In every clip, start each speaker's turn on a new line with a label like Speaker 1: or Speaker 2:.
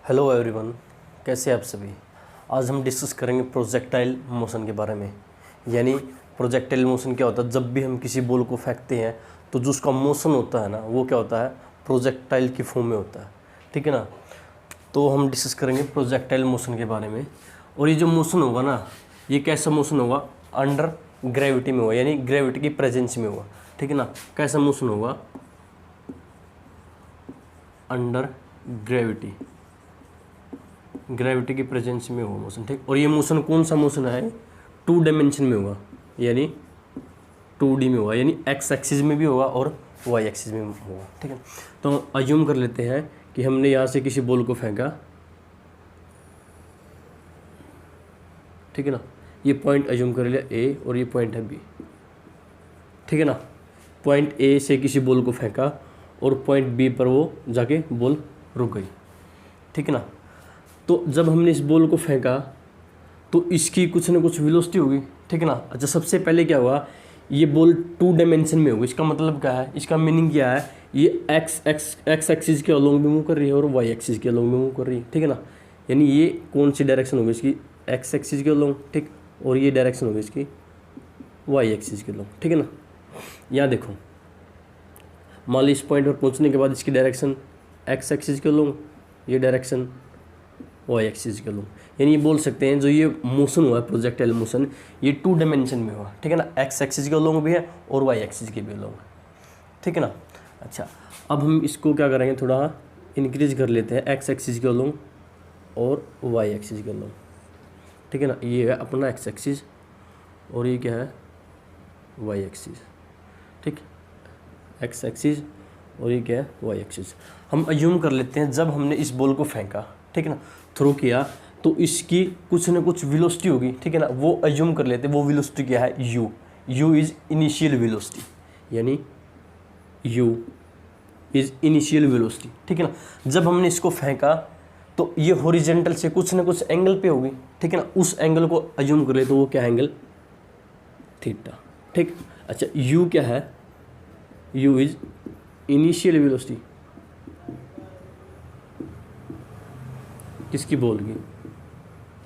Speaker 1: Hello everyone, कैसे हैं आप सभी। आज हम डिस्कस करेंगे प्रोजेक्टाइल मोशन के बारे में। यानी प्रोजेक्टाइल मोशन क्या होता है, जब भी हम किसी बॉल को फेंकते हैं तो जो उसका मोशन होता है ना, वो क्या होता है, प्रोजेक्टाइल की फॉर्म में होता है। ठीक है ना। तो हम डिस्कस करेंगे प्रोजेक्टाइल मोशन के बारे में। और ये जो मोशन होगा ना, ये कैसा मोशन होगा, अंडर ग्रेविटी में होगा, यानी ग्रेविटी की प्रेजेंस में होगा। ठीक है ना। कैसा मोशन होगा, अंडर ग्रेविटी, ग्रेविटी की प्रेजेंस में होगा मोशन। ठीक। और ये मोशन कौन सा मोशन है, 2 डायमेंशन में होगा, यानी 2D में होगा, यानी एक्स एक्सिस में भी होगा और वाई एक्सिस में होगा। ठीक है। तो अज्यूम कर लेते हैं कि हमने यहाँ से किसी बॉल को फेंका। ठीक है ना। ये पॉइंट अज्यूम कर लिया ए और ये पॉइंट है बी। ठीक है ना। पॉइंट ए से किसी बॉल को फेंका और पॉइंट बी पर वो जाके बॉल रुक गई। ठीक है ना। तो जब हमने इस बॉल को फेंका तो इसकी कुछ ना कुछ वेलोसिटी होगी। ठीक है ना। अच्छा, सबसे पहले क्या हुआ, ये बॉल 2 डायमेंशन में होगी। इसका मतलब क्या है, इसका मीनिंग क्या है, ये एक्स एक्सिस के अलोंग भी मूव कर रही है और वाई एक्सिस के अलोंग भी मूव कर रही है। ठीक है ना। यानी ये कौन सी डायरेक्शन होगी इसकी, एक्स एक्सिस के अलोंग। ठीक। और ये डायरेक्शन होगी इसकी वाई एक्सिस के अलोंग। ठीक है ना। यहाँ देखो, मान ली इस पॉइंट पर पहुँचने के बाद इसकी डायरेक्शन एक्स एक्सिस के अलोंग, ये डायरेक्शन वाई एक्सिस के अलोंग। यानी ये बोल सकते हैं जो ये मोशन हुआ है प्रोजेक्टाइल मोशन, ये 2 डायमेंशन में हुआ। ठीक है ना। एक्स एक्सिस के अलोंग भी है और वाई एक्सिस के भी अलोंग है। ठीक है ना। अच्छा, अब हम इसको क्या करेंगे, थोड़ा इंक्रीज कर लेते हैं, एक्स एक्सिस के अलोंग और वाई एक्सिस के अलोंग। ठीक है ना। ये है अपना एक्स एक्सिस और ये क्या है, वाई एक्सिस। ठीक, एक्स एक्सिस और ये क्या है, वाई एक्सिस। हम अज्यूम कर लेते हैं जब हमने इस बॉल को फेंका, ठीक है ना, थ्रो किया, तो इसकी कुछ ना कुछ वेलोसिटी होगी। ठीक है ना। वो अज्यूम कर लेते हैं, वो वेलोसिटी क्या है, you. You is initial velocity, यानी यू इज़ इनिशियल वेलोसिटी। ठीक है ना। जब हमने इसको फेंका तो ये हॉरिजेंटल से कुछ ना कुछ एंगल पे होगी। ठीक है ना। उस एंगल को अज्यूम कर ले तो वो क्या एंगल, थीटा। ठीक। अच्छा, यू क्या है, यू इज़ इनिशियल वेलोसिटी किसकी, बॉल की।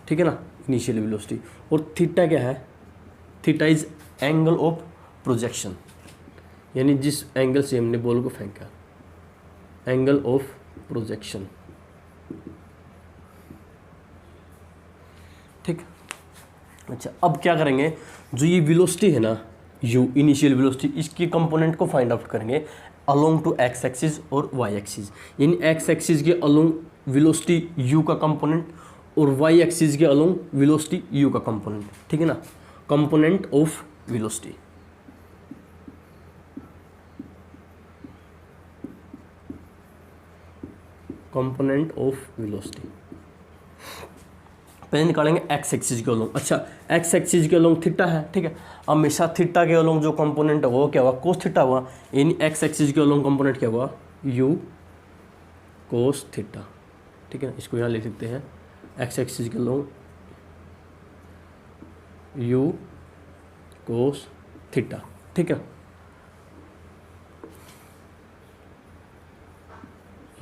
Speaker 1: ठीक है ना, इनिशियल वेलोसिटी। और थीटा क्या है, theta is angle of projection, यानी जिस एंगल से हमने बॉल को फेंका, एंगल ऑफ प्रोजेक्शन। ठीक। अच्छा, अब क्या करेंगे, जो ये वेलोसिटी है ना, यू इनिशियल वेलोसिटी, इसकी कंपोनेंट को फाइंड आउट करेंगे अलोंग टू एक्स एक्सिस और वाई एक्सिस। यानी एक्स एक्सिस के अलोंग वेलोसिटी यू का कंपोनेंट और वाई एक्सिस के अलोंग वेलोसिटी यू का कंपोनेंट। ठीक है ना। Component of velocity, component of velocity पहले निकालेंगे एक्स एक्सिस के अलोंग। अच्छा, एक्स एक्सिस के अलोंग थीटा है। ठीक है। हमेशा थीटा के अलोंग जो कंपोनेंट है वो क्या हुआ, कोस थीटा हुआ। यानी एक्स एक्सिस के अलोंग कंपोनेंट क्या हुआ, यू कोस थीटा। ठीक है ना। इसको यहाँ लिख सकते हैं, एक्स एक्सिस के अलोंग यू कोस थीटा। ठीक है,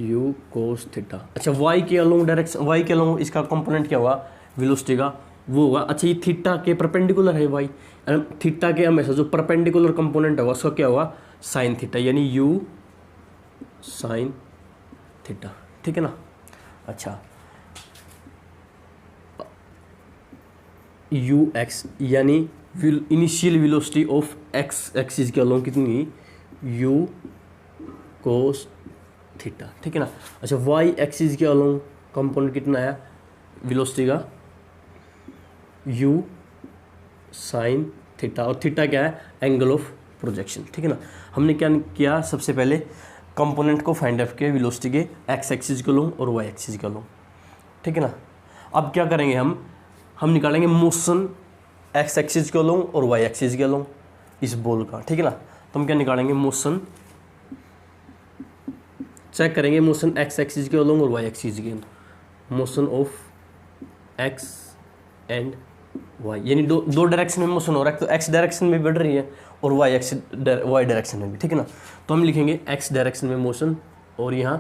Speaker 1: यू कोस थीटा। अच्छा, वाई के अलोंग डायरेक्शन, वाई के अलोंग इसका कंपोनेंट क्या हुआ, वेलोसिटी का, वो होगा। अच्छा, ये थीटा के परपेंडिकुलर है वाई, थीटा के हमेशा जो परपेंडिकुलर कंपोनेंट होगा उसका क्या होगा, साइन थीटा, यानी यू साइन थीटा। ठीक है ना। अच्छा, यू एक्स यानी initial velocity of x axis के अलोंग कितनी, यू कोस थीटा। ठीक है ना। अच्छा, वाई एक्सिस के अलोंग कंपोनेंट कितना है वेलोसिटी का, यू साइन थीटा। और थीटा क्या है, एंगल ऑफ प्रोजेक्शन। ठीक है ना। हमने क्या किया, सबसे पहले कंपोनेंट को फाइंड आउट किया वेलोसिटी के एक्स एक्सिस के अलोंग और वाई एक्सिस के अलोंग। ठीक है ना। अब क्या करेंगे, हम निकालेंगे मोशन एक्स एक्सिस के अलोंग और वाई एक्सिस के अलोंग इस बॉल का। ठीक है ना। तो हम क्या निकालेंगे, मोशन चेक करेंगे, मोशन एक्स एक्सिस के अलोंग और वाई एक्सिस के, motion of x and y, यानी दो डायरेक्शन में मोशन हो रहा है, तो एक्स डायरेक्शन में बढ़ रही है और वाई डायरेक्शन में भी। ठीक है ना। तो हम लिखेंगे एक्स डायरेक्शन में मोशन और यहाँ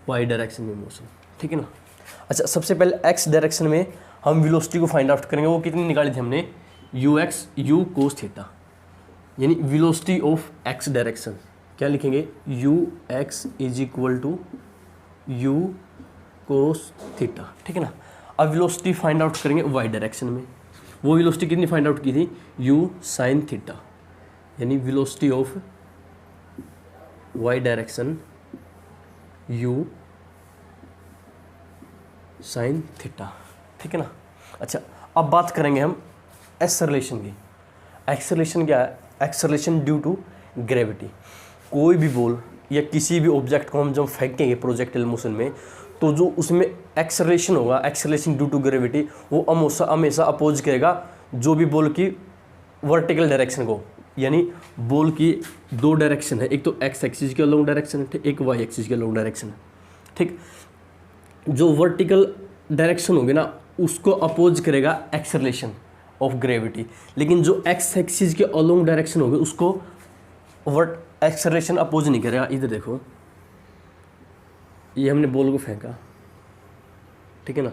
Speaker 1: वाई डायरेक्शन में मोशन। ठीक है ना। अच्छा, सबसे पहले एक्स डायरेक्शन में हम वेलोसिटी को फाइंड आउट करेंगे। वो कितनी निकाली थी हमने, यू कोस थीटा, यानी वेलोसिटी ऑफ एक्स डायरेक्शन क्या लिखेंगे, u x is equal to u cos theta, ठीक है ना। अब वेलोसिटी फाइंड आउट करेंगे वाई डायरेक्शन में। वो वेलोसिटी कितनी फाइंड आउट की थी, यू साइन थीटा, यानी velocity of y direction u sine theta, ठीक है ना। अच्छा, अब बात करेंगे हम एक्सेलरेशन की। एक्सेलरेशन क्या है, एक्सेलरेशन ड्यू टू ग्रेविटी। कोई भी बॉल या किसी भी ऑब्जेक्ट को हम जब फेंकेंगे प्रोजेक्टाइल मोशन में, तो जो उसमें एक्सेलरेशन होगा, एक्सेलरेशन ड्यू टू ग्रेविटी, वो हमेशा अपोज करेगा जो भी बॉल की वर्टिकल डायरेक्शन को। यानी बॉल की दो डायरेक्शन है, एक तो एक्स एक्सिस के लॉन्ग डायरेक्शन है, ठीक, एक वाई एक्सिस के लॉन्ग डायरेक्शन है, ठीक। जो वर्टिकल डायरेक्शन होगी ना, उसको अपोज करेगा एक्सेलरेशन ऑफ ग्रेविटी। लेकिन जो एक्स एक्सिस के अलोंग डायरेक्शन होगी उसको एक्सेलरेशन अपोज नहीं करेगा। इधर देखो, ये हमने बॉल को फेंका, ठीक है ना,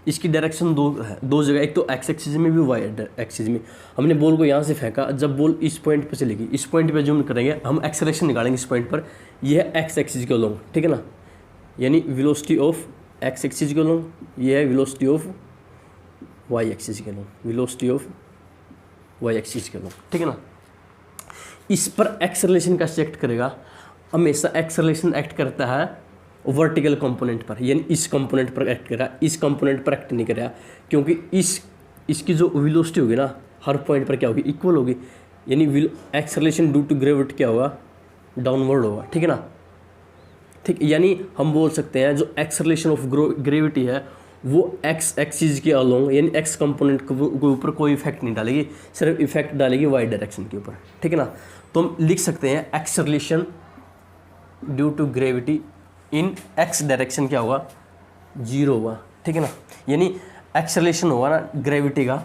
Speaker 1: इसकी डायरेक्शन दो जगह, एक तो एक्स एक्सिस में भी वाई एक्सिस में। हमने बॉल को यहाँ से फेंका, जब बॉल इस पॉइंट पर चलेगी, इस पॉइंट पर जूम करेंगे हम, एक्सेलरेशन निकालेंगे इस पॉइंट पर, यह है एक्स एक्सिस के अलोंग, ठीक है ना, यानी वेलोसिटी ऑफ एक्स एक्सिस के अलोंग, ये है वेलोसिटी ऑफ वाई एक्सिस के along, velocity of y axis के अलोंग, ठीक है ना। इस पर एक्सेलरेशन का एक्ट करेगा, हमेशा एक्सेलरेशन एक्ट करता है वर्टिकल कंपोनेंट पर, यानी इस कंपोनेंट पर एक्ट करेगा, इस कंपोनेंट पर एक्ट नहीं करेगा, क्योंकि इसकी जो वेलोसिटी होगी ना, हर पॉइंट पर क्या होगी, इक्वल होगी। यानी एक्सेलरेशन ड्यू टू ग्रेविटी क्या होगा, डाउनवर्ड होगा, ठीक है ना, ठीक। यानी हम बोल सकते हैं जो एक्सेलरेशन ऑफ ग्रेविटी है वो एक्स एक्सिस के अलोंग, यानी एक्स कंपोनेंट के ऊपर कोई इफेक्ट नहीं डालेगी, सिर्फ इफेक्ट डालेगी वाई डायरेक्शन के ऊपर, ठीक है ना। तो हम लिख सकते हैं acceleration due to gravity in x direction क्या होगा, जीरो होगा, ठीक है ना। यानी एक्सेलरेशन होगा ना ग्रेविटी का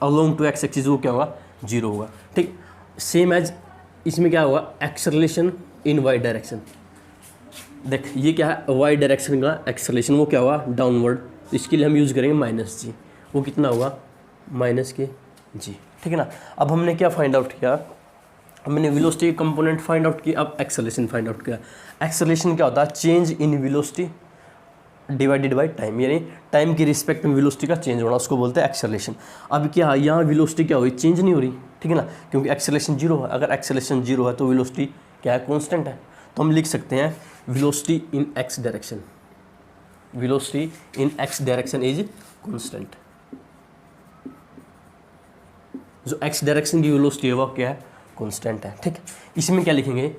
Speaker 1: अलोंग टू एक्स एक्सिस, वो क्या होगा, जीरो होगा, ठीक। सेम एज इसमें क्या होगा, एक्सेलरेशन इन वाई डायरेक्शन। देख, ये क्या है, वाई डायरेक्शन का एक्सेलरेशन, वो क्या होगा, डाउनवर्ड। तो इसके लिए हम यूज़ करेंगे माइनस जी, वो कितना होगा, माइनस के जी, ठीक है ना। अब हमने क्या फाइंड आउट किया, हमने वेलोसिटी कंपोनेंट फाइंड आउट किया, अब एक्सेलरेशन फाइंड आउट किया। एक्सेलरेशन क्या होता है, change in velocity divided by time, यानी टाइम की रिस्पेक्ट में वेलोसिटी का चेंज होना, उसको बोलते हैं एक्सेलरेशन। अब क्या, यहाँ वेलोसिटी क्या हुई, चेंज नहीं हो रही, ठीक है ना, क्योंकि एक्सेलरेशन जीरो है। अगर एक्सेलरेशन जीरो है तो वेलोसिटी क्या है, कॉन्स्टेंट है। तो हम लिख सकते हैं velocity in x direction, velocity in x direction is constant. जो एक्स डायरेक्शन की वेलोसिटी है वो क्या है, कांस्टेंट है, ठीक। इसमें क्या लिखेंगे,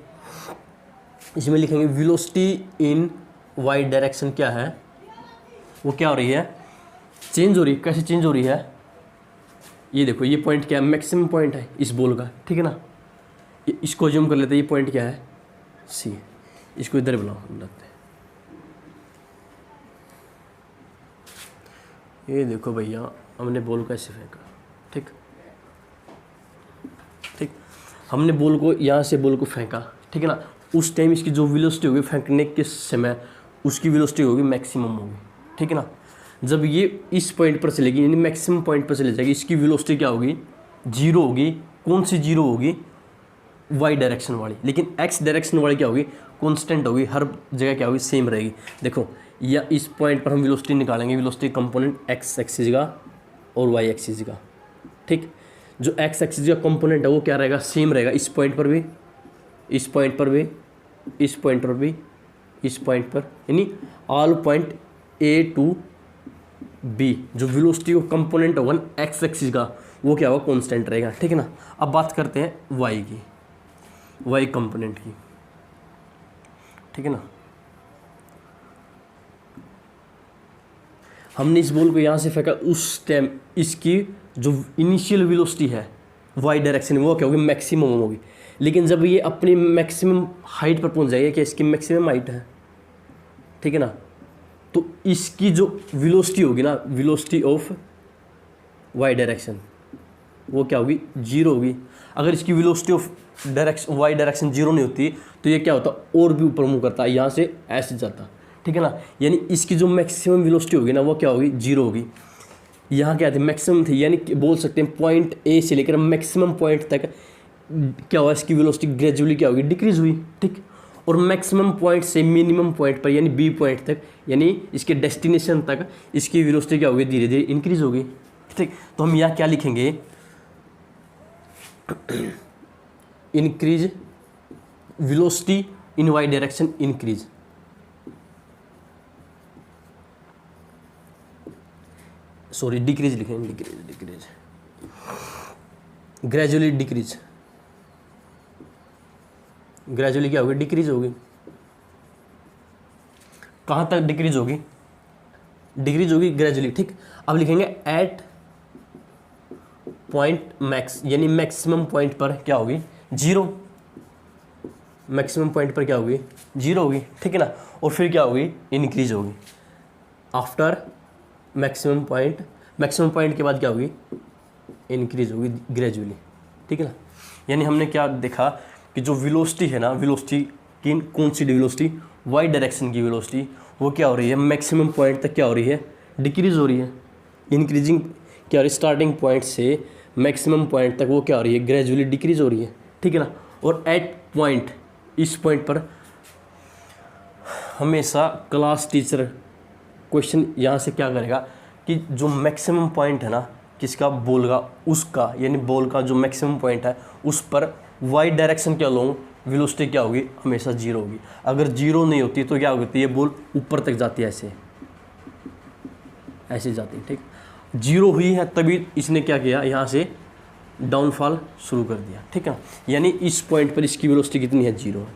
Speaker 1: इसमें लिखेंगे वेलोसिटी इन वाई डायरेक्शन क्या है, वो क्या हो रही है, चेंज हो रही है। कैसे चेंज हो रही है, ये देखो, ये पॉइंट क्या है, मैक्सिमम पॉइंट है इस बॉल का, ठीक है ना। इसको जूम कर लेते हैं, ये पॉइंट क्या है, सी। इसको इधर बुलाओ, लगते हैं, ये देखो भैया, हमने बॉल को ऐसे फेंका, ठीक ठीक, हमने बॉल को यहाँ से बॉल को फेंका, ठीक है ना। उस टाइम इसकी जो वेलोसिटी होगी फेंकने के समय, उसकी वेलोसिटी होगी मैक्सिमम होगी, ठीक है ना। जब ये इस पॉइंट पर चलेगी, यानी मैक्सिमम पॉइंट पर चले जाएगी, इसकी वेलोसिटी क्या होगी, जीरो होगी। कौन सी जीरो होगी, वाई डायरेक्शन वाली। लेकिन एक्स डायरेक्शन वाली क्या होगी, कांस्टेंट होगी, हर जगह क्या होगी, सेम रहेगी। देखो, या इस पॉइंट पर हम वेलोसिटी निकालेंगे, वेलोसिटी कंपोनेंट एक्स एक्सिस का और वाई एक्सिस का, ठीक। जो एक्स एक्सिस का कंपोनेंट है वो क्या रहेगा, सेम रहेगा, इस पॉइंट पर भी, इस पॉइंट पर भी, इस पॉइंट पर भी, इस पॉइंट पर, यानी all point A to B. जो वेलोसिटी का कंपोनेंट होगा एक्स एक्सिस का, वो क्या होगा, कांस्टेंट रहेगा, ठीक है ना। अब बात करते हैं वाई की, वाई कंपोनेंट की, ठीक है ना। हमने इस बॉल को यहाँ से फेंका, उस टाइम इसकी जो इनिशियल वेलोसिटी है वाई डायरेक्शन में, वो क्या होगी, मैक्सिमम होगी। लेकिन जब ये अपनी मैक्सिमम हाइट पर पहुँच जाएगी, क्या इसकी मैक्सिमम हाइट है, ठीक है ना, तो इसकी जो वेलोसिटी होगी ना, वेलोसिटी ऑफ वाई डायरेक्शन, वो क्या होगी, जीरो होगी। अगर इसकी velocity of direction y direction zero नहीं होती तो ये क्या होता, और भी ऊपर मूव करता है, यहाँ से ऐसे जाता, ठीक है ना। यानी इसकी जो मैक्सिमम वेलोसिटी होगी ना वो क्या होगी, 0 होगी। यहाँ क्या थी, मैक्सिमम थी, यानी बोल सकते हैं पॉइंट ए से लेकर मैक्सिमम पॉइंट तक क्या हुआ, इसकी वेलोसिटी ग्रेजुअली क्या होगी, डिक्रीज हुई, ठीक। और मैक्सिमम पॉइंट से मिनिमम पॉइंट पर यानी बी पॉइंट तक, यानी इसके डेस्टिनेशन तक इसकी वेलोसिटी क्या होगी, धीरे धीरे इंक्रीज होगी, ठीक। तो हम यहाँ क्या लिखेंगे, increase velocity in y direction increase, sorry decrease लिखेंगे, डिक्रीज ग्रेजुअली डिक्रीज, ग्रेजुअली क्या होगी, डिक्रीज होगी। कहाँ तक डिक्रीज होगी, डिक्रीज होगी ग्रेजुअली, ठीक। अब लिखेंगे एट पॉइंट मैक्स, यानी मैक्सिमम पॉइंट पर क्या होगी, 0, मैक्सिमम पॉइंट पर क्या होगी, 0 होगी, ठीक है ना। और फिर क्या होगी, इंक्रीज होगी after maximum point, maximum point के बाद क्या होगी, इंक्रीज होगी ग्रेजुअली, ठीक है ना। यानी हमने क्या देखा कि जो वेलोसिटी है ना, वेलोसिटी की कौन सी वेलोसिटी, वाई डायरेक्शन की वेलोसिटी, वो क्या हो रही है, मैक्सिमम पॉइंट तक क्या हो रही है, डिक्रीज हो रही है, इंक्रीजिंग क्या हो रही है, स्टार्टिंग पॉइंट से मैक्सिमम पॉइंट तक वो क्या हो रही है, ग्रेजुअली डिक्रीज हो रही है, ठीक है ना। और एट पॉइंट, इस पॉइंट पर हमेशा क्लास टीचर क्वेश्चन यहाँ से क्या करेगा कि जो मैक्सिमम पॉइंट है ना किसका, बॉल का, उसका यानी बॉल का जो मैक्सिमम पॉइंट है उस पर वाई डायरेक्शन क्या लूँ, वेलोसिटी क्या होगी, हमेशा 0 होगी। अगर 0 नहीं होती तो क्या होती है, बॉल ऊपर तक जाती है, ऐसे ऐसे जाती है, ठीक। 0 हुई है तभी इसने क्या किया, यहाँ से डाउनफॉल शुरू कर दिया, ठीक है। यानी इस पॉइंट पर इसकी वेलोसिटी कितनी है, 0 है,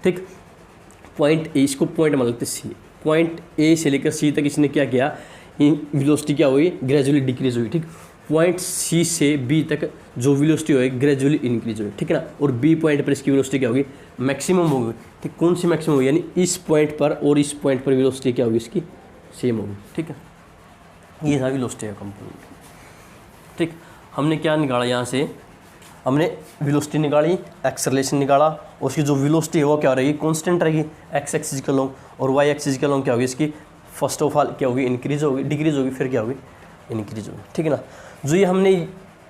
Speaker 1: ठीक। पॉइंट ए, इसको पॉइंट मान लेते सी, पॉइंट ए से लेकर सी तक इसने क्या किया, वेलोसिटी क्या हुई, ग्रेजुअली डिक्रीज हुई, ठीक। पॉइंट सी से बी तक जो वेलोसिटी होगी ग्रेजुअली इंक्रीज हुई, ठीक है ना। और बी पॉइंट पर इसकी वेलोसिटी क्या होगी, मैक्सिमम होगी, ठीक। कौन सी मैक्सिमम होगी, यानी इस पॉइंट पर और इस पॉइंट पर वेलोसिटी क्या होगी, इसकी सेम होगी, ठीक है। ये था वेलोसिटी का कंपोनेंट, ठीक। हमने क्या निकाला, यहाँ से हमने वेलोसिटी निकाली, एक्सेलरेशन निकाला, और उसकी जो वेलोसिटी है वो क्या रहेगी, कांस्टेंट रहेगी, एक्स एक्सिस का लॉन्ग, और वाई एक्सिस का लॉन्ग क्या होगी, इसकी फर्स्ट ऑफ ऑल क्या होगी, इंक्रीज होगी, डिक्रीज होगी, फिर क्या होगी, इंक्रीज होगी, ठीक है ना। जो ये हमने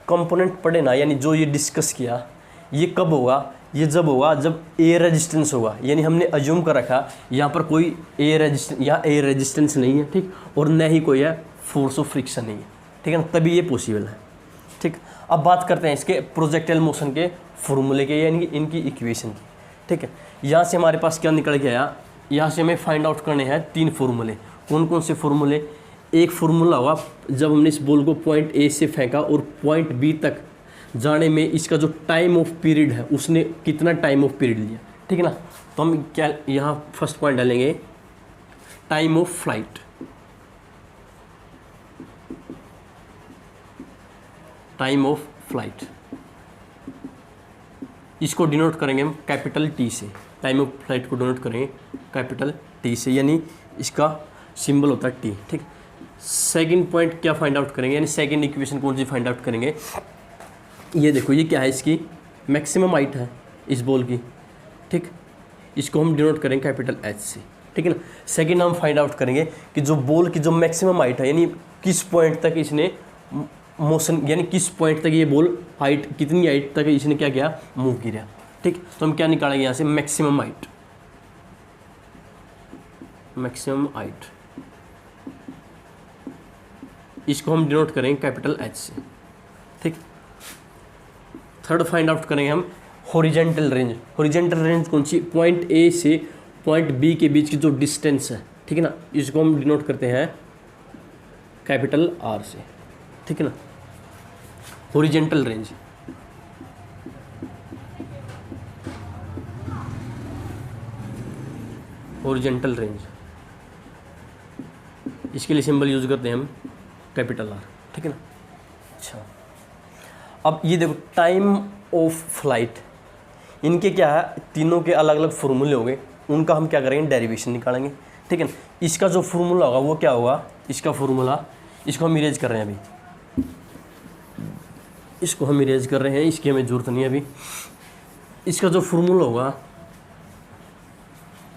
Speaker 1: कंपोनेंट पढ़े ना, यानी जो ये डिस्कस किया, ये कब होगा, ये जब होगा जब ए रेजिस्टेंस होगा, यानी हमने अज्यूम कर रखा यहाँ पर कोई ए रेजिस्टेंस, यहाँ ए रेजिस्टेंस नहीं है, ठीक। और न ही कोई है फोर्स ऑफ फ्रिक्शन नहीं है, ठीक है ना, तभी ये पॉसिबल है, ठीक। अब बात करते हैं इसके प्रोजेक्टाइल मोशन के फॉर्मूले के, यानी इनकी इक्वेशन की, ठीक है। यहाँ से हमारे पास क्या निकल के आया, यहाँ से हमें फाइंड आउट करने हैं 3 फार्मूले। कौन कौन से फार्मूले, एक फार्मूला होगा जब हमने इस बॉल को पॉइंट ए से फेंका और पॉइंट बी तक जाने में इसका जो टाइम ऑफ पीरियड है उसने कितना टाइम ऑफ पीरियड लिया, ठीक है ना। तो हम क्या यहाँ फर्स्ट पॉइंट डालेंगे, time of flight, time of flight, इसको डिनोट करेंगे हम कैपिटल टी से, टाइम ऑफ फ्लाइट को डिनोट करेंगे कैपिटल टी से, यानी इसका सिंबल होता है टी, ठीक। सेकंड पॉइंट क्या फाइंड आउट करेंगे, यानी सेकंड इक्वेशन कौन सी फाइंड आउट करेंगे, ये देखो ये क्या है, इसकी मैक्सिमम हाइट है इस बॉल की, ठीक। इसको हम डिनोट करेंगे कैपिटल एच से, ठीक है ना। सेकंड हम फाइंड आउट करेंगे कि जो बॉल की जो मैक्सिमम हाइट है, यानी किस पॉइंट तक इसने मोशन, यानी किस पॉइंट तक ये बॉल हाइट, कितनी हाइट तक इसने क्या किया, मूव किया, ठीक। तो हम क्या निकालेंगे यहाँ से, मैक्सिमम हाइट, मैक्सिमम हाइट, इसको हम डिनोट करेंगे कैपिटल एच से, ठीक। थर्ड फाइंड आउट करेंगे हम हॉरिजेंटल रेंज, हॉरिजेंटल रेंज कौन सी, पॉइंट ए से पॉइंट बी के बीच की जो डिस्टेंस है, ठीक है ना, इसको हम डिनोट करते हैं कैपिटल आर से, ठीक है ना। हॉरिजेंटल रेंज, हॉरिजेंटल रेंज, इसके लिए सिंबल यूज करते हैं हम कैपिटल आर, ठीक है ना। अच्छा, अब ये देखो टाइम ऑफ फ्लाइट, इनके क्या है, तीनों के अलग अलग फार्मूले होंगे, उनका हम क्या करेंगे, डेरिवेशन निकालेंगे, ठीक है ना। इसका जो फार्मूला होगा वो क्या होगा, इसका फार्मूला, इसको हम इरेज कर रहे हैं अभी, इसको हम इरेज कर रहे हैं, इसकी हमें ज़रूरत नहीं है अभी। इसका जो फार्मूला होगा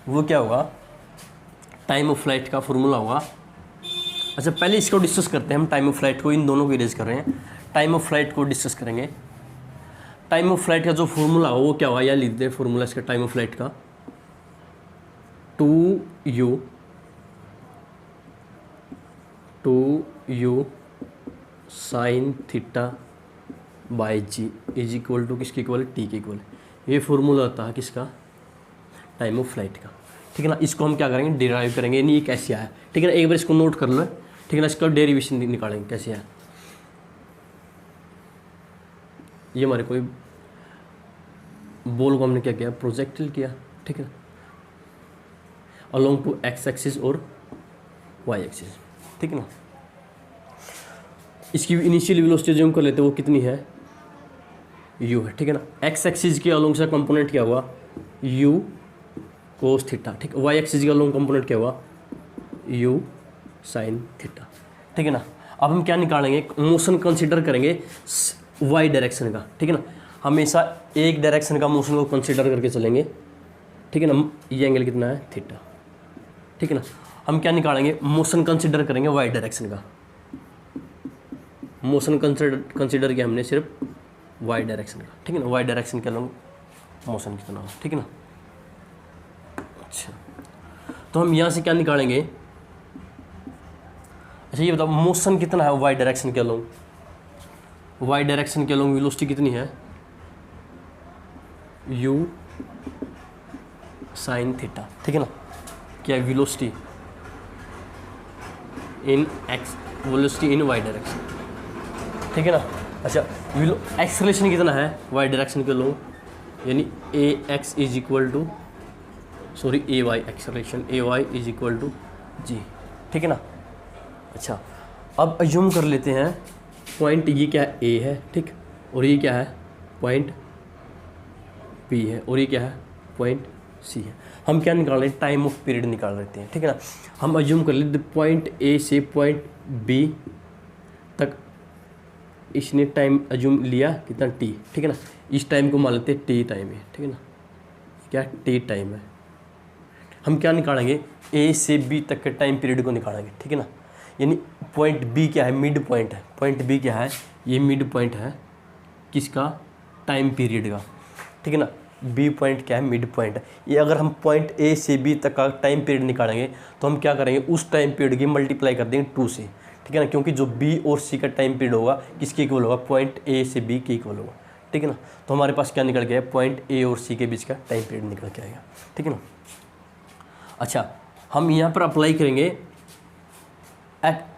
Speaker 1: वो क्या होगा, टाइम ऑफ फ्लाइट का फॉर्मूला होगा। अच्छा पहले इसको डिस्कस करते हैं हम, टाइम ऑफ फ्लाइट को, इन दोनों को इरेज कर रहे हैं, टाइम ऑफ फ्लाइट को डिस्कस करेंगे। टाइम ऑफ फ्लाइट का जो फॉर्मूला हो वो क्या हुआ, या लिख दे फॉर्मूला इसका टाइम ऑफ फ्लाइट का, 2u sine theta by g is equal to किसके इक्वल, टी के इक्वल। ये फॉर्मूला होता है किसका, टाइम ऑफ फ्लाइट का। ठीक है ना, इसको हम क्या करेंगे, डिराइव करेंगे, यानी ये कैसे आया। ठीक है ना, एक बार इसको नोट कर लो। ठीक है ना, इसका डेरिवेशन निकालेंगे कैसे आया। ये हमारे कोई बॉल को हमने क्या किया, प्रोजेक्टिल किया। ठीक है ना, अलोंग टू एक्स एक्सिस और वाई एक्सिस। ठीक है ना, इसकी इनिशियल वेलोसिटी जो हम कर लेते हैं वो कितनी है, u है। ठीक है ना, एक्स एक्सिस के अलोंग से कंपोनेंट क्या हुआ, u कोस थीटा। ठीक है, वाई एक्सिस के अलोंग कंपोनेंट क्या हुआ, u साइन थीटा। ठीक है ना, अब हम क्या निकालेंगे, मोशन कंसीडर करेंगे वाई डायरेक्शन का। ठीक है ना, हमेशा एक डायरेक्शन का मोशन को कंसीडर करके चलेंगे। ठीक है ना, ये एंगल कितना है, थीटा। ठीक है ना, हम क्या निकालेंगे, मोशन कंसीडर करेंगे वाई डायरेक्शन का। मोशन कंसीडर किया हमने सिर्फ वाई डायरेक्शन का। ठीक है ना, वाई डायरेक्शन के अलॉन्ग मोशन कितना हो। ठीक है ना, अच्छा तो हम यहाँ से क्या निकालेंगे, अच्छा ये बताओ मोशन कितना है वाई डायरेक्शन के अलॉन्ग, वाई डायरेक्शन के अलॉन्ग वेलोसिटी कितनी है, u साइन थीटा। ठीक है ना, क्या velocity in x, velocity in y direction. ठीक है ना, अच्छा एक्सेलरेशन कितना है वाई डायरेक्शन के लोग, यानी A X is equal to, sorry A Y, acceleration A Y is equal to G. ठीक है ना, अच्छा अब अज्यूम कर लेते हैं पॉइंट ये क्या है, ए है। ठीक, और ये क्या है, पॉइंट पी है, और ये क्या है, पॉइंट सी है। हम क्या निकाल रहे हैं, टाइम ऑफ पीरियड निकाल लेते हैं। ठीक है ना, हम अज्यूम कर लेते पॉइंट ए से पॉइंट बी तक इसने टाइम अज्यूम लिया कितना, टी। ठीक है ना, इस टाइम को मान लेते हैं टी टाइम है। ठीक है ना, क्या टी टाइम है। हम क्या निकालेंगे, ए से बी तक के टाइम पीरियड को निकालेंगे। ठीक है ना, यानी पॉइंट बी क्या है, मिड पॉइंट है। पॉइंट बी क्या है, ये मिड पॉइंट है किसका, टाइम पीरियड का। ठीक है ना, बी पॉइंट क्या है, मिड पॉइंट है। ये अगर हम पॉइंट ए से बी तक का टाइम पीरियड निकालेंगे तो हम क्या करेंगे, उस टाइम पीरियड की मल्टीप्लाई कर देंगे 2 से। ठीक है ना, क्योंकि जो बी और सी का टाइम पीरियड होगा किसके इक्वल होगा, पॉइंट ए से बी के इक्वल होगा। ठीक है ना, तो हमारे पास क्या निकल गया, पॉइंट ए और सी के बीच का टाइम पीरियड निकल के आएगा। ठीक है ना, अच्छा हम यहाँ पर अप्लाई करेंगे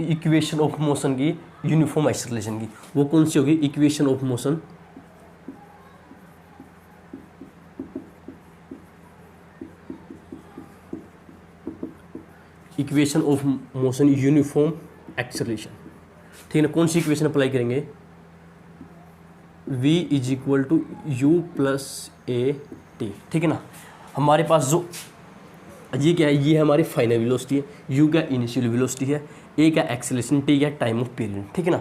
Speaker 1: इक्वेशन ऑफ मोशन की, यूनिफॉर्म एक्सेलरेशन की। वो कौन सी होगी, equation of motion, equation of motion uniform acceleration. ठीक है ना, कौन सी इक्वेशन अप्लाई करेंगे, v is equal to u plus a t. ठीक है ना, हमारे पास जो ये क्या है, ये हमारी फाइनल वेलोसिटी है, u क्या इनिशियल वेलोसिटी है, a क्या एक्सेलरेशन, t क्या टाइम ऑफ पीरियड। ठीक है ना,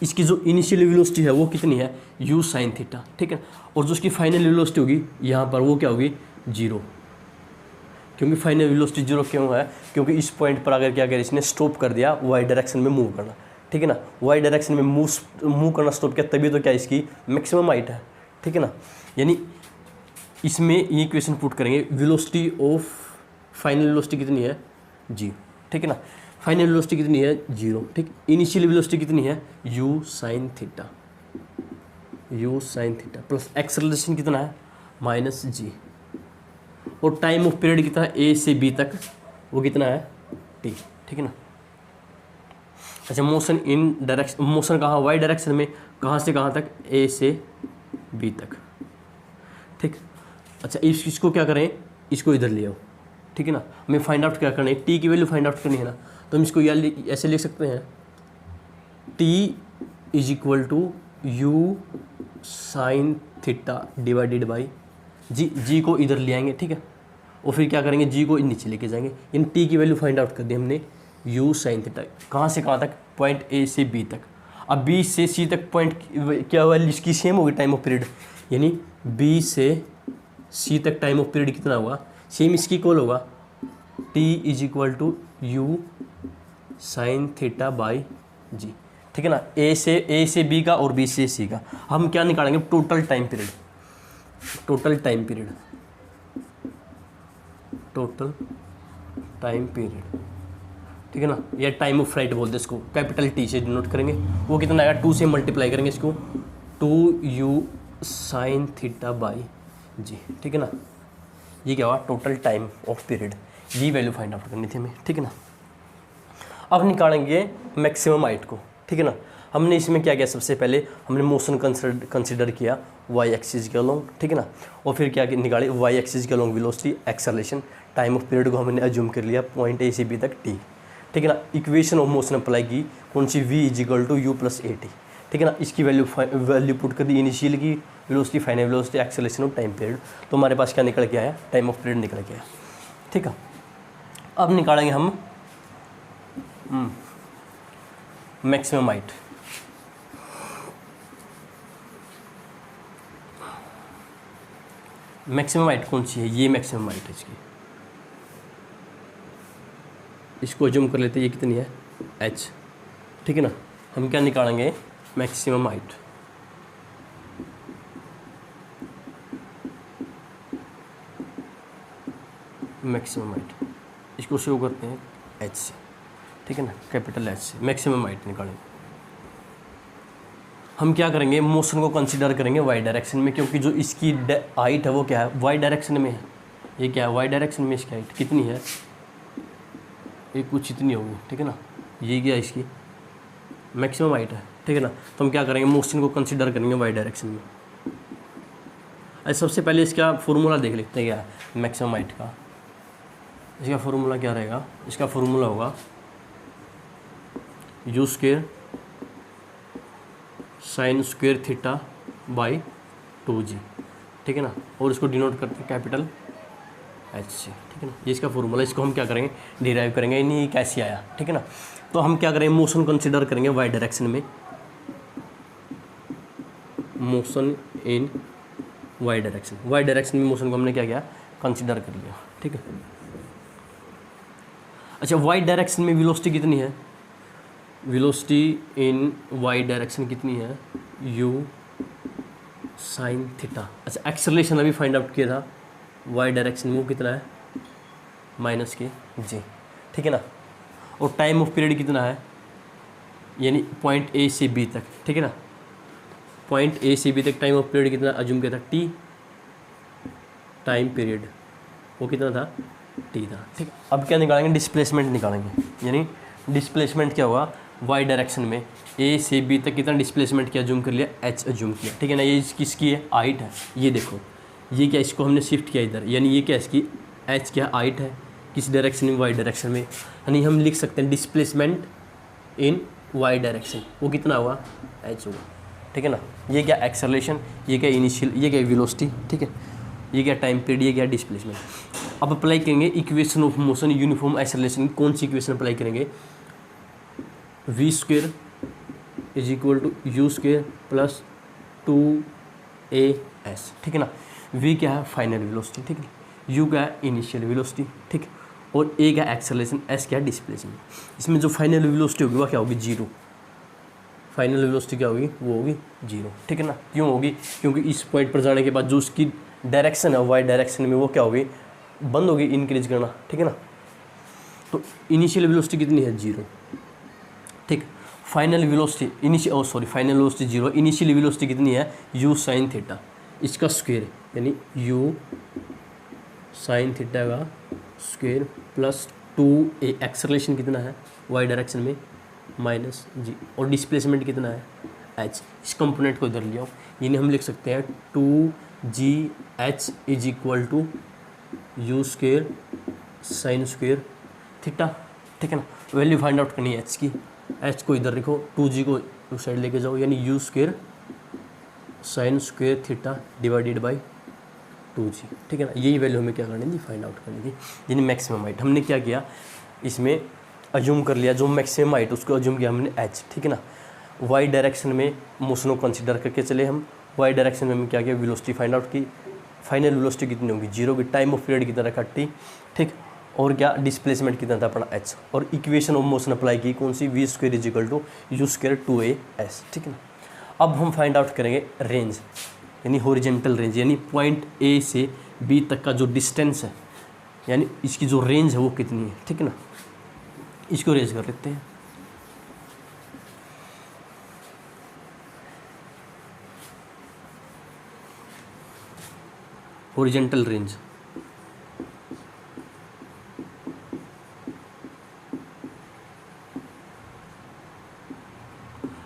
Speaker 1: इसकी जो इनिशियल वेलोसिटी है वो कितनी है, u साइन थीटा। ठीक है, और जो इसकी फाइनल वेलोसिटी होगी यहाँ पर वो क्या होगी, 0। क्योंकि फाइनल वेलोसिटी 0 क्यों है, क्योंकि इस पॉइंट पर अगर क्या करें, इसने स्टॉप कर दिया वाई डायरेक्शन में मूव करना। ठीक है ना, वाई डायरेक्शन में मूव करना स्टॉप किया, तभी तो क्या इसकी मैक्सिमम हाइट है। ठीक है ना, यानी इसमें ये इक्वेशन पुट करेंगे, वेलोसिटी ऑफ फाइनल वेलोसिटी कितनी है, 0। ठीक है ना, फाइनल वेलोसिटी कितनी है, 0। ठीक, इनिशियल वेलोसिटी कितनी है, u sine theta, u sine theta plus acceleration कितना है, माइनस जी, और टाइम ऑफ पीरियड कितना है, ए से बी तक, वो कितना है, टी। ठीक है ना, अच्छा मोशन इन डायरेक्शन, मोशन कहाँ, वाई डायरेक्शन में, कहाँ से कहाँ तक, ए से बी तक। ठीक, अच्छा इसको क्या करें, इसको इधर ले आओ। ठीक है ना, हमें फाइंड आउट क्या करना है, टी की वैल्यू फाइंड आउट करनी है ना, तो हम इसको ऐसे लिख सकते हैं, T is equal to U sine theta divided by G. G को इधर ले आएंगे। ठीक है, और फिर क्या करेंगे, जी को नीचे लेके जाएंगे, इन टी की वैल्यू फाइंड आउट कर दी हमने, यू साइन थीटा कहाँ से कहाँ तक, पॉइंट ए से बी तक। अब बी से सी तक पॉइंट क्या हुआ, इसकी सेम होगी टाइम ऑफ पीरियड, यानी बी से सी तक टाइम ऑफ पीरियड कितना होगा, सेम इसकी इक्वल होगा, T is equal to U sine theta by G, ठीक है ना। ए से बी का और बी से सी का हम क्या निकालेंगे, total time period, total time period, total time period, ठीक है ना, या टाइम ऑफ फ्लाइट बोलते हैं इसको, कैपिटल टी से डिनोट करेंगे। वो कितना आएगा, 2 से मल्टीप्लाई करेंगे इसको, 2u sine theta by G, ठीक है ना। ये क्या हुआ, टोटल टाइम ऑफ पीरियड, ये वैल्यू फाइंड आउट करनी थी हमें, ठीक है ना। अब निकालेंगे मैक्सिमम हाइट को, ठीक है ना। हमने इसमें क्या किया, सबसे पहले हमने मोशन कंसिडर किया वाई एक्सिस के अलोंग, ठीक है ना, और फिर क्या निकाले, वाई एक्सिस के along velocity, acceleration, time of period को हमने अज्यूम कर लिया पॉइंट ए से बी तक टी, ठीक है ना। इक्वेशन ऑफ मोशन अप्लाई की, कौन सी, v is equal to u plus a t, ठीक है ना। इसकी वैल्यू पुट कर दी, इनिशियल की वेलोसिटी, फाइनल वेलोसिटी, एक्सेलरेशन और टाइम पीरियड, तो हमारे पास क्या निकल के आया, टाइम ऑफ पीरियड निकल के आया, ठीक है। अब निकालेंगे हम मैक्सिमम हाइट, मैक्सिमम हाइट कौन सी है, ये मैक्सिमम हाइट है इसकी, इसको अज्यूम कर लेते हैं, ये कितनी है, h, ठीक है ना। हम क्या निकालेंगे, मैक्सिमम हाइट, मैक्सिमम हाइट, इसको शो करते हैं h से, ठीक है ना, कैपिटल H से मैक्सिमम हाइट निकालेंगे। हम क्या करेंगे, मोशन को कंसीडर करेंगे वाई डायरेक्शन में, क्योंकि जो इसकी हाइट है वो क्या है, वाई डायरेक्शन में है। ये क्या है, वाई डायरेक्शन में इसकी हाइट कितनी है, ये कुछ इतनी होगी, ठीक है ना। ये क्या इसकी मैक्सिमम हाइट है, ठीक है ना। तो हम क्या करेंगे, मोशन को कंसीडर करेंगे वाई डायरेक्शन में। अच्छा, सबसे पहले इसका फॉर्मूला देख लेते हैं क्या है मैक्सिमम हाइट का। इसका फॉर्मूला क्या रहेगा, इसका फॉर्मूला होगा U square sine square theta by 2g, ठीक है ना, और इसको डिनोट करते हैं कैपिटल H से, ठीक है ना। ये इसका फॉर्मूला, इसको हम क्या करेंगे, डिराइव करेंगे, नहीं कैसे आया, ठीक है ना। तो हम क्या करेंगे, मोशन कंसीडर करेंगे वाई डायरेक्शन में, motion in y direction, y direction में मोशन को हमने क्या किया, कंसीडर कर लिया, ठीक है। अच्छा, वाई डायरेक्शन में वेलोसिटी कितनी है, वेलोसिटी इन वाई डायरेक्शन कितनी है, u साइन थीटा। अच्छा, एक्सेलरेशन अभी फाइंड आउट किया था वाई डायरेक्शन में, वो कितना है, माइनस के जी, ठीक है ना। और टाइम ऑफ पीरियड कितना है, यानी पॉइंट ए से बी तक, ठीक है ना, पॉइंट ए से बी तक टाइम ऑफ पीरियड कितना अज्यूम किया था, टी टाइम पीरियड, वो कितना था, टी था, ठीक है। अब क्या निकालेंगे, डिस्प्लेसमेंट निकालेंगे, यानी डिस्प्लेसमेंट क्या हुआ, वाई डायरेक्शन में ए से बी तक कितना डिस्प्लेसमेंट किया, अज्यूम कर लिया, एच अज्यूम किया, ठीक है ना। ये किसकी है, हाइट है, ये देखो, ये क्या, इसको हमने शिफ्ट किया इधर, यानी ये क्या, इसकी एच क्या, हाइट है, किस डायरेक्शन में, वाई डायरेक्शन में, यानी हम लिख सकते हैं डिस्प्लेसमेंट इन वाई डायरेक्शन, वो कितना हुआ, एच हुआ, ठीक है ना। ये क्या एक्सेलरेशन, ये क्या इनिशियल, ये क्या वेलोसिटी, ठीक है, ये क्या टाइम पीरियड, ये क्या डिस्प्लेसमेंट। अब अप्लाई करेंगे equation of motion uniform acceleration, कौन सी इक्वेशन अप्लाई करेंगे, v square is equal to u square plus 2as, ठीक है ना। v क्या है, फाइनल वेलोसिटी, ठीक है, u क्या है, इनिशियल वेलोसिटी, ठीक है, और a क्या है, एक्सेलरेशन, s क्या है, डिस्प्लेसमेंट। इसमें जो फाइनल वेलोसिटी होगी वो क्या होगी, 0, फाइनल वेलोसिटी क्या होगी, वो होगी 0, ठीक है ना। क्यों होगी, क्योंकि इस पॉइंट पर जाने के बाद जो उसकी डायरेक्शन है वाई डायरेक्शन में, वो क्या होगी, बंद होगी इंक्रीज करना, ठीक है ना। तो इनिशियल वेलोसिटी कितनी है, 0, ठीक। Final velocity final velocity 0, initial velocity कितनी है, u साइन थीटा, इसका स्क्वायर, यानी u साइन थीटा का स्क्वायर प्लस 2a, एक्सेलरेशन कितना है y डायरेक्शन में माइनस g, और डिस्प्लेसमेंट कितना है h। इस कंपोनेंट को इधर ले आओ, यानी हम लिख सकते हैं 2gh is equal to you square sine square theta, ठीक है ना। वैल्यू फाइंड आउट करनी है h की, h को इधर लिखो, 2g को उस साइड लेके जाओ, यानी you square sine square theta divided by 2g, ठीक है ना। यही वैल्यू हमें क्या करनी थी, फाइंड आउट करनी थी, यानी मैक्सिमम हाइट। हमने क्या किया, इसमें अज्यूम कर लिया जो मैक्सिमम हाइट, उसको अज्यूम किया हमने h, ठीक है ना। वाई डायरेक्शन में मोशन को कंसिडर करके चले हम, वाई डायरेक्शन में हमने क्या किया, वेलोसिटी फाइंड आउट की, फाइनल वेलोसिटी कितनी होगी, 0 की, टाइम ऑफ पीरियड कितना रखा, t, ठीक। और क्या डिस्प्लेसमेंट कितना था अपना h, और इक्वेशन ऑफ मोशन अप्लाई की कौन सी, v square is equal to you square 2as, ठीक है ना। अब हम फाइंड आउट करेंगे रेंज, यानी हॉरिजेंटल रेंज, यानी पॉइंट ए से बी तक का जो डिस्टेंस है, यानी इसकी जो रेंज है वो कितनी है, ठीक है ना। इसको रेंज कर लेते हैं। हॉरिजेंटल रेंज,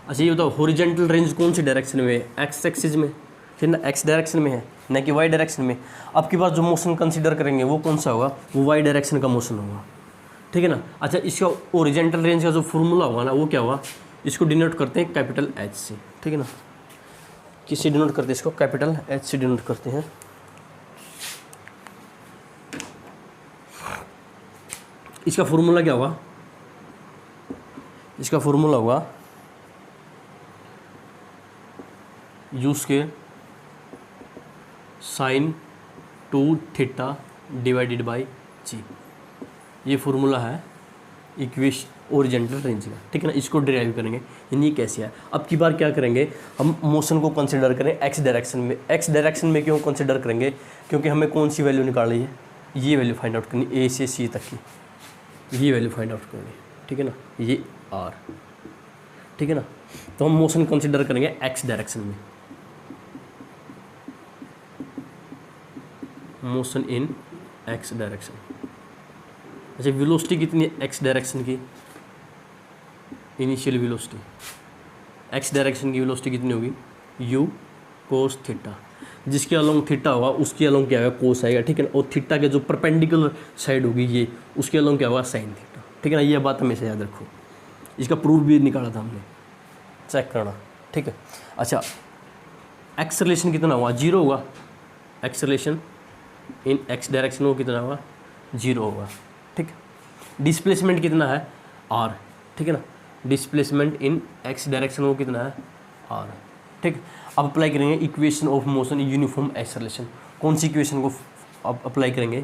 Speaker 1: अच्छा ये बताओ हॉरिजेंटल रेंज कौन सी डायरेक्शन में है, एक्स एक्सिस में, फिर ना एक्स डायरेक्शन में है, न कि वाई डायरेक्शन में। आपके पास जो मोशन कंसीडर करेंगे वो कौन सा होगा, वो वाई डायरेक्शन का मोशन होगा, ठीक है ना। अच्छा इसका ओरिजेंटल रेंज का जो फॉर्मूला होगा ना वो क्या होगा, इसको डिनोट करते हैं कैपिटल एच से, ठीक है ना। किससे डिनोट करते हैं इसको, कैपिटल एच से डिनोट करते हैं। इसका फॉर्मूला क्या होगा, इसका फॉर्मूला होगा U square sine 2 theta divided by G, ये फॉर्मूला है इक्वेशन ओरिजेंटल रेंज का, ठीक है ना। इसको डिराइव करेंगे, यानी ये कैसे है। अब की बार क्या करेंगे, हम मोशन को कंसिडर करें एक्स डायरेक्शन में। एक्स डायरेक्शन में क्यों कंसिडर करेंगे, क्योंकि हमें कौन सी वैल्यू निकालनी है, ये वैल्यू फाइंड आउट करनी, ए से सी तक की ये वैल्यू फाइंड आउट करनी, ठीक है ना, ये आर, ठीक है ना। तो हम मोशन कंसिडर करेंगे एक्स डायरेक्शन में, मोशन इन एक्स डायरेक्शन। अच्छा वेलोसिटी कितनी है एक्स डायरेक्शन की, इनिशियल वेलोसिटी एक्स डायरेक्शन की वेलोसिटी कितनी होगी, u कोस थीटा, जिसके अलोंग थीटा होगा उसके अलोंग क्या होगा, कोस आएगा, ठीक है ना। और थीटा के जो परपेंडिकुलर साइड होगी ये, उसके अलोंग क्या होगा, साइन थीटा, ठीक है ना। ये बात हमेशा याद रखो, इसका प्रूफ भी निकाला था हमने, चेक करना, ठीक है। अच्छा एक्सेलरेशन कितना होगा, 0 होगा, एक्सेलरेशन इन एक्स डायरेक्शन वो कितना होगा, 0 होगा, ठीक। डिस्प्लेसमेंट कितना है, r, ठीक है ना। डिस्प्लेसमेंट इन एक्स डायरेक्शन वो कितना है, r, ठीक। अब अप्लाई करेंगे equation of motion in uniform acceleration. कौन सी इक्वेशन को अब अप्लाई करेंगे,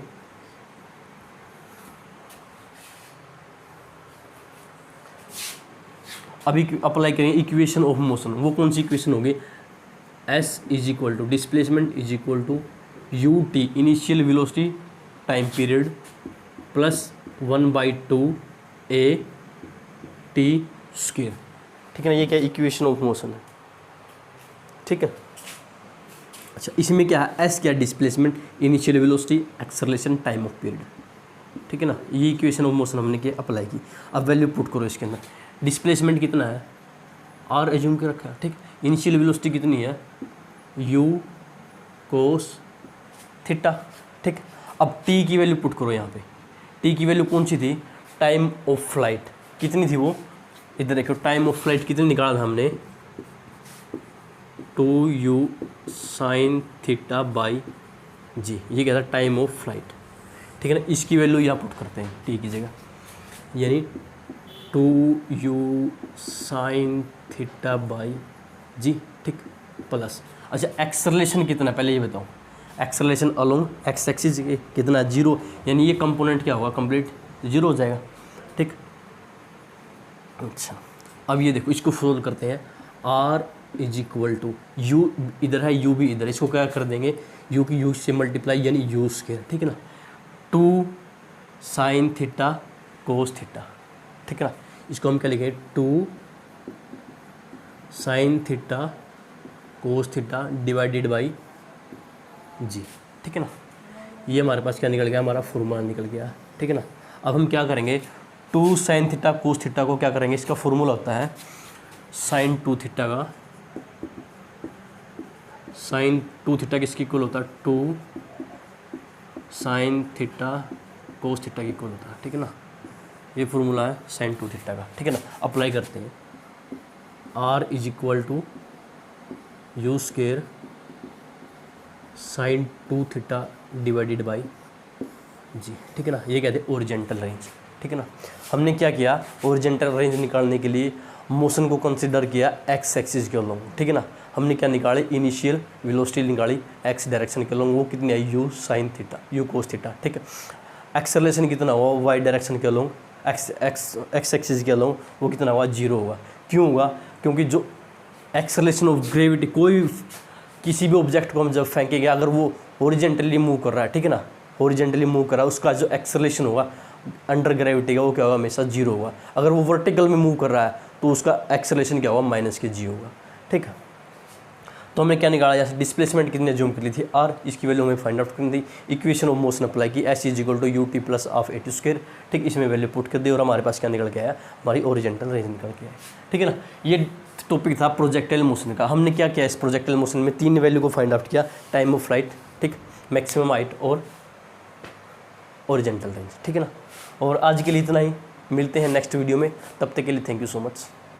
Speaker 1: अभी अप्लाई करेंगे इक्वेशन ऑफ मोशन, वो कौन सी इक्वेशन होगी, s is equal to displacement is equal to u t initial velocity time period plus 1/2 a t square, ठीक है ना। ये क्या इक्वेशन ऑफ मोशन है, ठीक है। अच्छा इसमें क्या है, s क्या displacement initial velocity acceleration time of period, ठीक है ना। ये इक्वेशन ऑफ मोशन हमने क्या अप्लाई की। अब वैल्यू पुट करो इसके अंदर, डिस्प्लेसमेंट कितना है, r एज्यूम के रखा है, ठीक। इनिशियल वेलोसिटी कितनी है, u कोस थीटा, ठीक। अब t की वैल्यू पुट करो यहाँ पे, t की वैल्यू कौन सी थी, टाइम ऑफ फ्लाइट कितनी थी वो, इधर देखो टाइम ऑफ फ्लाइट कितनी निकाला था हमने, 2u sine theta by G, ये क्या था टाइम ऑफ फ्लाइट, ठीक है ना। इसकी वैल्यू यहाँ पुट करते हैं t की जगह, यानी 2u sine theta by G, ठीक, प्लस। अच्छा एक्सेलरेशन कितना पहले ये बताओ, एक्सेलरेशन अलोंग एक्स एक्सिस कितना, 0, यानी ये कंपोनेंट क्या होगा, कंप्लीट 0 हो जाएगा, ठीक। अच्छा अब ये देखो इसको सोल्व करते हैं, r is equal to u, इधर है u भी इधर, इसको क्या कर देंगे, u की u से मल्टीप्लाई यानी u स्क्वायर, ठीक है ना, 2 साइन थीटा कोस थीटा, ठीक है ना। इसको हम क्या लिखें, 2 sine theta cos theta divided by G, ठीक है ना। ये हमारे पास क्या निकल गया, हमारा फॉर्मूला निकल गया, ठीक है ना। अब हम क्या करेंगे, 2 साइन थीटा कोस थीटा को क्या करेंगे, इसका फॉर्मूला होता है साइन 2 थीटा का, साइन 2 थीटा किसकी इक्वल होता है, 2 साइन थीटा कोस थीटा की इक्वल होता है, ठीक है ना। ये फॉर्मूला है साइन 2 थीटा का, ठीक है ना। अप्लाई करते हैं, r is equal to you square sine 2 theta divided by G, ठीक है ना। ये कहते हैं ओरिजेंटल रेंज, ठीक है ना। हमने क्या किया, ओरिजेंटल रेंज निकालने के लिए मोशन को कंसिडर किया एक्स एक्सिस के अलोंग, ठीक है ना। हमने क्या निकाले, इनिशियल वेलोसिटी निकाली एक्स डायरेक्शन के अलोंग, वो कितनी आई, u साइन थीटा, u कोस थीटा, ठीक है। एक्सेलरेशन कितना हुआ वाई डायरेक्शन के अलोंग, एक्स एक्सिस के अलोंग वो कितना हुआ 0 होगा। क्यों होगा? क्योंकि जो एक्सेलरेशन ऑफ ग्रेविटी, कोई किसी भी ऑब्जेक्ट को हम जब फेंकेंगे अगर वो हॉरिजेंटली मूव कर रहा है, ठीक है ना, हॉरिजेंटली मूव कर रहा है, उसका जो एक्सेलरेशन होगा अंडर ग्रेविटी का वो क्या होगा? हमेशा 0 होगा। अगर वो वर्टिकल में मूव कर रहा है तो उसका एक्सेलरेशन क्या होगा? -g होगा। ठीक है, तो हमने क्या निकाला? जैसे डिस्प्लेसमेंट कितने जूम कर ली थी r, इसकी वैल्यू हमें फाइंड आउट करनी थी। इक्वेशन ऑफ मोशन अप्लाई की, s = ut + ½ a²। ठीक, इसमें वैल्यू पुट कर दी और हमारे पास क्या निकल के आया? हमारी ओरिजेंटल रेंज निकल के आया। ठीक है ना, ये टॉपिक था प्रोजेक्टाइल मोशन का। हमने क्या किया इस प्रोजेक्टाइल मोशन में? 3 वैल्यू को फाइंड आउट किया, टाइम ऑफ फ्लाइट, ठीक, मैक्सिमम हाइट और ओरिजेंटल रेंज। ठीक है ना, और आज के लिए इतना ही, मिलते हैं नेक्स्ट वीडियो में, तब तक के लिए थैंक यू सो मच।